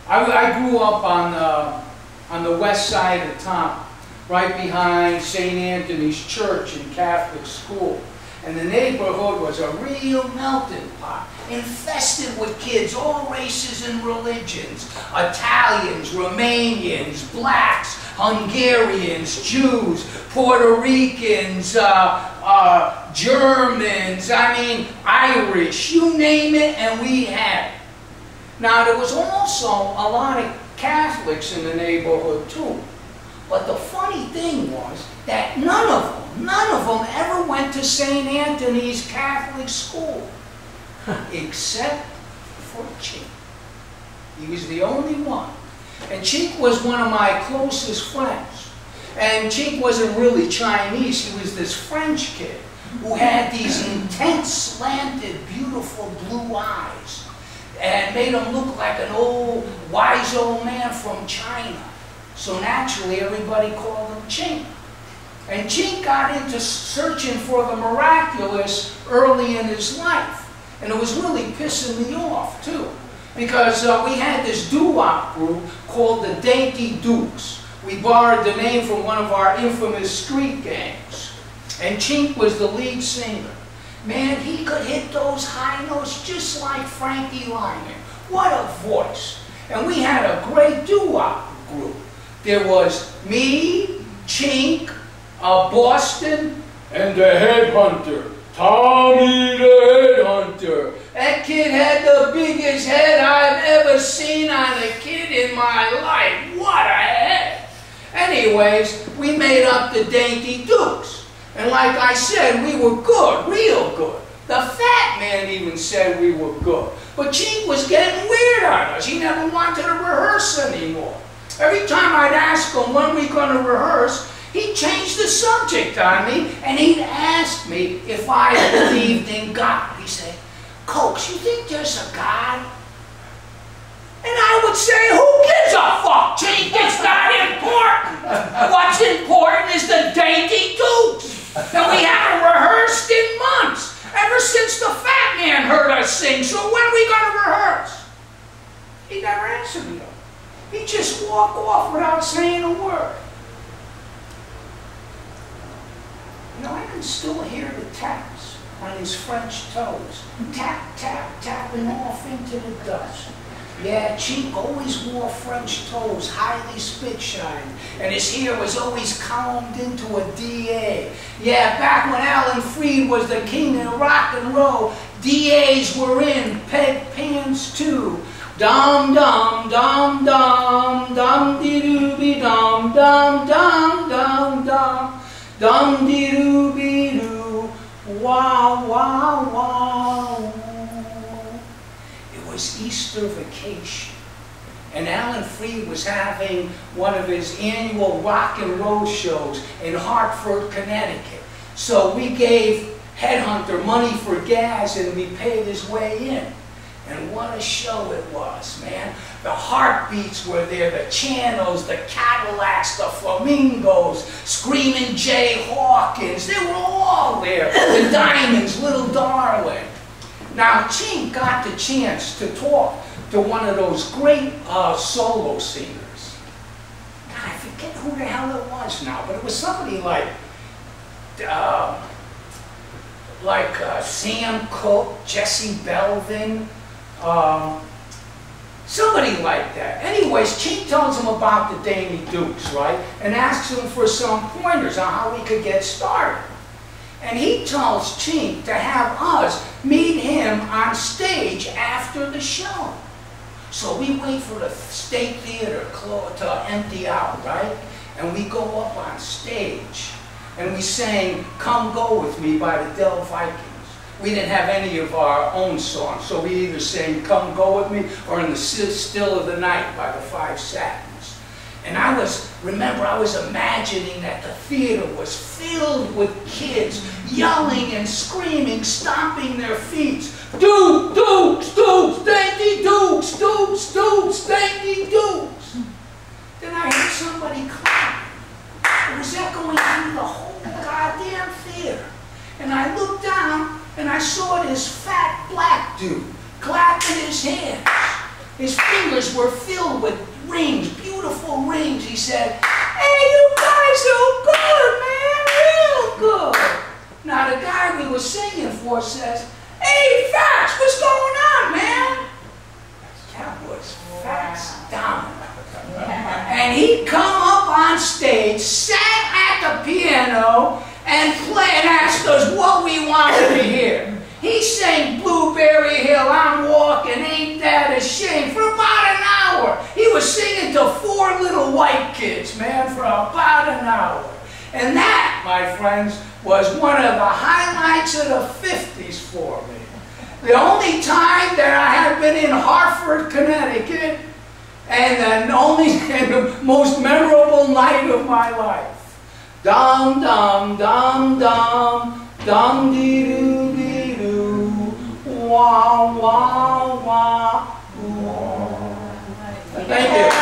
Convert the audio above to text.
I grew up on the west side of town, right behind St. Anthony's Church and Catholic school. And the neighborhood was a real melting pot, infested with kids, all races and religions. Italians, Romanians, blacks, Hungarians, Jews, Puerto Ricans, Germans, I mean, Irish, you name it, and we had it. Now, there was also a lot of Catholics in the neighborhood, too. But the funny thing was that none of them ever went to St. Anthony's Catholic school, except for Chink. He was the only one. And Chink was one of my closest friends. And Chink wasn't really Chinese, he was this French kid who had these intense, slanted, beautiful blue eyes and made him look like an old, wise old man from China. So naturally, everybody called him Chink. And Chink got into searching for the miraculous early in his life. And it was really pissing me off, too. Because we had this doo-wop group called the Dainty Dukes. We borrowed the name from one of our infamous street gangs. And Chink was the lead singer. Man, he could hit those high notes just like Frankie Lyman. What a voice. And we had a great doo-wop group. There was me, Chink, Boston, and the headhunter, Tommy the headhunter. That kid had the biggest head I've ever seen on a kid in my life. What a head! Anyways, we made up the Dainty Dukes. And like I said, we were good, real good. The fat man even said we were good. But Chink was getting weird on us. He never wanted to rehearse anymore. Every time I'd ask him when we going to rehearse, he'd change the subject on me, and he'd ask me if I believed in God. He'd say, "Cokes, you think there's a God?" And I would say, "Who gives a fuck, Chink? It's not important. What's important is the Dainty Dukes. And we haven't rehearsed in months, ever since the fat man heard us sing, so when are we going to rehearse?" He never answered me, though. He'd just walk off without saying a word. You know, I can still hear the taps on his French toes. Tap, tap, tapping off into the dust. Yeah, Chink always wore French toes, highly spit-shined, and his hair was always combed into a DA. Yeah, back when Alan Freed was the king of rock and roll, DAs were in, peg pants too. Dum dum dum dum dum dee doo be dum dum dum dum dum dum dee doo be doo wow wow wow. It was Easter vacation, and Alan Freed was having one of his annual rock and roll shows in Hartford, Connecticut. So we gave Headhunter money for gas, and we paid his way in. And what a show it was, man. The Heartbeats were there, the Chanos, the Cadillacs, the Flamingos, Screaming Jay Hawkins. They were all there. The Diamonds, Little Darling. Now, Chink got the chance to talk to one of those great solo singers. God, I forget who the hell it was now, but it was somebody like Sam Cooke, Jesse Belvin, somebody like that. Anyways, Chink tells him about the Dainty Dukes, right? And asks him for some pointers on how we could get started. And he tells Chink to have us meet him on stage after the show. So we wait for the State Theater to empty out, right? And we go up on stage. And we sang "Come Go With Me" by the Del Vikings. We didn't have any of our own songs, so we either sang "Come Go With Me" or "In the Still of the Night" by the Five Satins. And I was imagining that the theater was filled with kids yelling and screaming, stomping their feet. "Duke, Dukes, Dukes, Dainty Dukes, Dukes, Dukes, Dainty Dukes." Then I heard somebody clap. It was echoing through the whole goddamn theater. And I looked down and I saw this fat black dude clapping his hands. His fingers were filled with rings, beautiful rings. He said, "Hey, you guys are good, man, real good." Now the guy we were singing for says, "Hey, Fats, what's going on, man?" That was Fats Domino. And he'd come up on stage, sat at the piano, and played and asked us what we wanted to hear. He sang Blueberry Hill, I'm Walking, Ain't That a Shame, for about an hour. He was singing to 4 little white kids, man, for about an hour. And that, my friends, was one of the highlights of the 50s for me. The only time that I had been in Hartford, Connecticut, and the most memorable night of my life. Dum dum dum dum dum dee doo dee doo wah wah wah wah. Thank you.